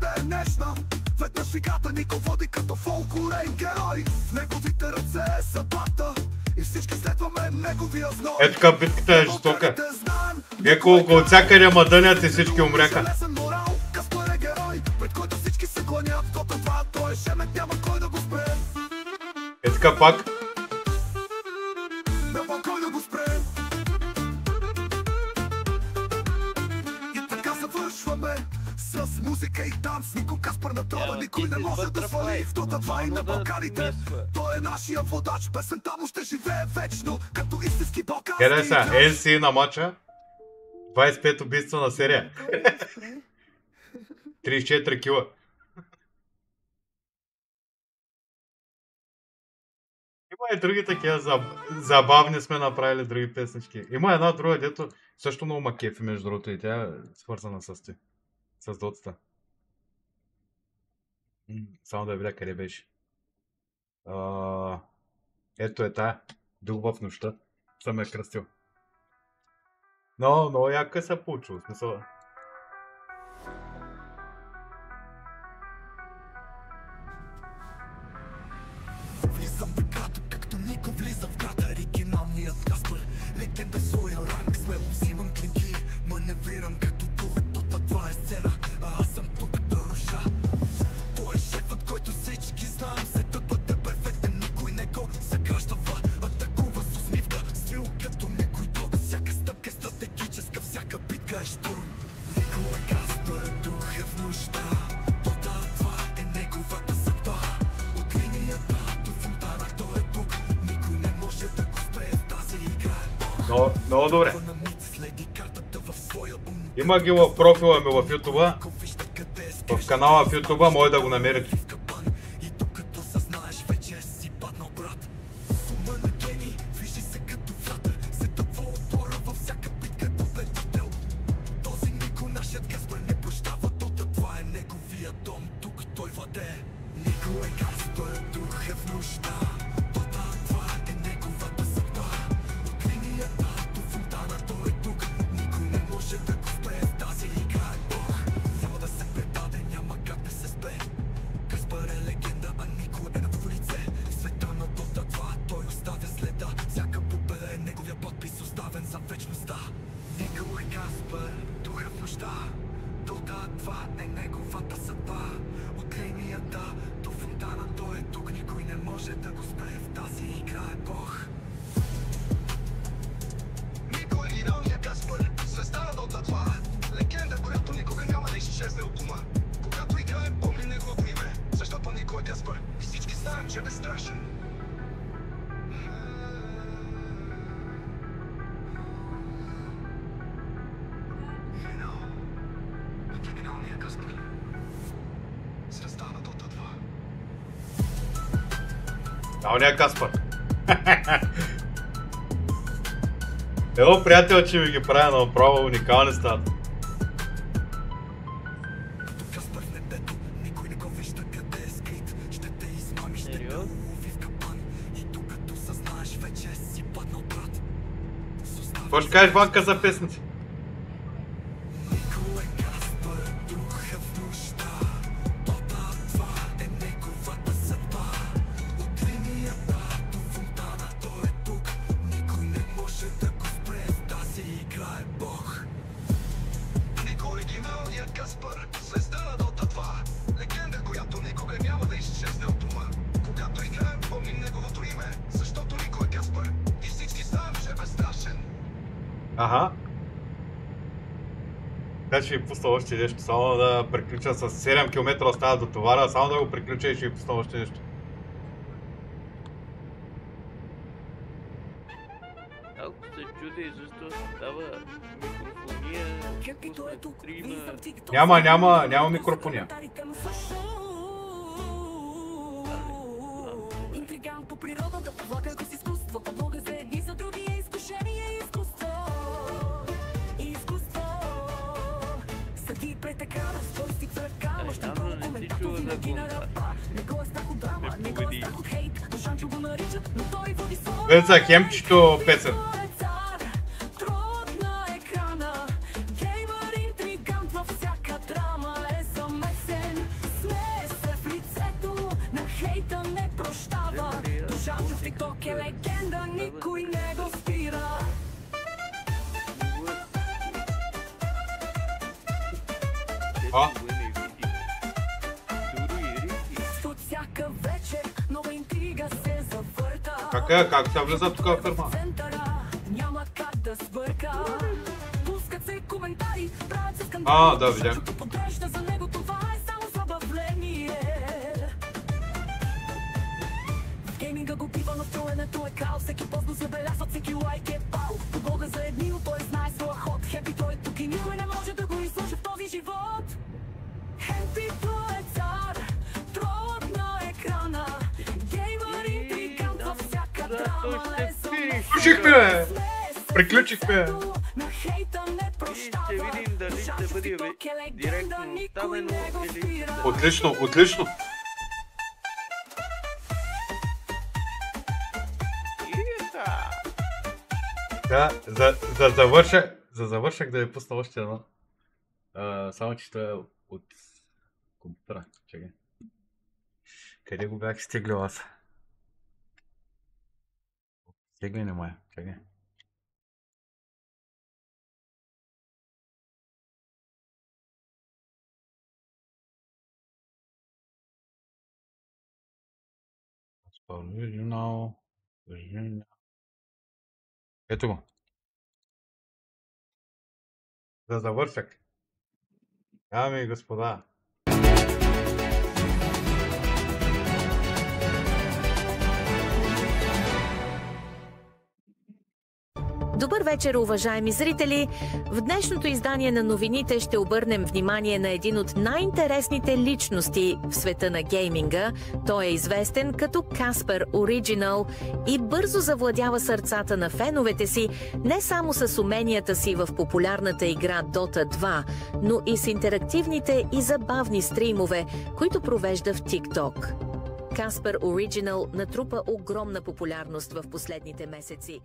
Нико води като фолклорен герой. В неговите ръце е съдбата и всички следваме неговия зной. Е, така битката е жестока. Еко около всякъде мадънят и всички умряха. Каспар е герой, пред който всички се кланят. Дота 2, той е шемет, няма кой да го спре. Е, така пак. Няма кой да го спре. И така завършваме с музика и танц. Никой Каспар на трона, никой не може да свали. В Дота 2 и на Балканите. Той е нашия водач, песента му ще живее вечно, като истински балкански. Гледай сега, NC на матча. 25 убийства на серия. 34 кила. Има и други такива забавни сме направили други песнички. Има една друга, дето също много ма кефи, между другото, и тя е свързана с ти. С дотата. Само да я видя къде беше. Ето е тая. Дух в нощта. Съм е кръстил. Но много яко се е получило. Смисъл. Влизам в града, както никой влиза в града. Оригиналният Каспар, легенда своя ранг. Смело взимам клинки, маневрирам като дух. Дота 2 е сцена, а аз съм тук да руша. Той е шефът, който всички знаем. Сетът бъде перфектен, никой не го съкращава. Атакува с усмивка, свил като никой друг. Всяка стъпка е стратегическа, всяка битка е штурм. Никой Каспар, дух е в нощта. Дота 2 е неговата съдба. От линията до фонтана той е тук. Никой не може да го спре в тази игра. Много добре. Има ги в профила ми в YouTube. В канала в YouTube може да го намерите. И докато съзнаеш, вече си паднал, брат. Сума на гений, вижи се като вятър. Се тъпва отбора във всяка битка победител. Този Нико, нашият Каспар, не прощава. Дота 2 е неговия дом, тук той владее. Нико е Каспар, дух е в нощта. Дота 2 е неговата съдба. От линията до фонтана той е тук. Никой не може да го спре в тази игра е бог. Няма да се предаде, няма как да се спре. Каспар е легенда, а Нико е на лице. В света на Дота 2 той оставя следа. Всяка победа е неговия подпис, оставен за вечността. Нико е Каспар, дух е в нощта. Дота 2 е неговата съдба. От линията до фонтана той е тук. Никой не може да го спре в тази игра е бог. Нико е героя Каспар, звезда на Дота 2. Легенда, която никога няма да изчезне от ума. Когато играем, помни неговото име, защото Нико е Каспар и всички знаем, че е безстрашен. Оригиналният Каспар, звезда на Дота 2. Далния Каспар. Ело, приятел, че ви ги правя направо уникални стават. Каспар в небето, никой не го вижда къде е скрит. Ще те измами, ще те улови в капан. И докато съзнаеш, вече си паднал, брат. Какво ще кажеш, Ванка, за песните? Нико е Каспар, дух е в нощта. Дота 2 е неговата съдба. От линията до фонтана той е тук. Никой не може да го спре в тази игра е бог. Нико оригиналният Каспар, звезда на Дота 2. Легенда, която никога няма да изчезне от ума. Когато играем, помни неговото име, защото Нико е Каспар и всички знаем, че е безстрашен. Аха. Така ще ви пусна още нещо, само да приключа с 7 км остава до товара, само да го приключа и ще ви пусна още нещо. Ако се чуди, защо става микрофония, пусна стрима. Няма микрофония. Интригант по природа да повлага с изкуство. Подлога за едни, за други е изкушение и изкуство. Изкуство. Съди пред екрана, скорости в ръка. Мъщен колко винаги на ръпа. Не го е страх от драма, не го е страх от хейт. Душанчо го наричат, но той води своя. Веца, хемчето песен. Трудна екрана. Геймър интригант във всяка драма е замесен. Смее се в лицето А? Всяка вечер нова интрига се завърта. Как се влиза тук в фирма? Няма как да сбърка. Пускат се коментари, правят се скандали. Да, видях. Защото подрежда за него, това е само забавление. В гейминга го бива настроенето е кал. Всеки пост го забелязва, всеки лайк е пал. Бога за едни, но той знае своя ход. Хепи той е тук и никой не може да го изслуша в този живот. Хепи той е цар, трон на екрана. Геймър интригант във всяка драма. Приключихме, бе! Приключихме! На хейта не прощава. Ще видим дали ще бъде директно оставено или... Отлично! Да, за завършък да ви пусна още едно. Само че това е от компютъра. Чакай. Къде го бях стеглил аз? Стегли не мая. Чакай. Ето го. За завършък. Дами и господа. Добър вечер, уважаеми зрители! В днешното издание на новините ще обърнем внимание на един от най-интересните личности в света на гейминга. Той е известен като Casper Original и бързо завладява сърцата на феновете си не само с уменията си в популярната игра Dota 2, но и с интерактивните и забавни стримове, които провежда в TikTok. Casper Original натрупа огромна популярност в последните месеци.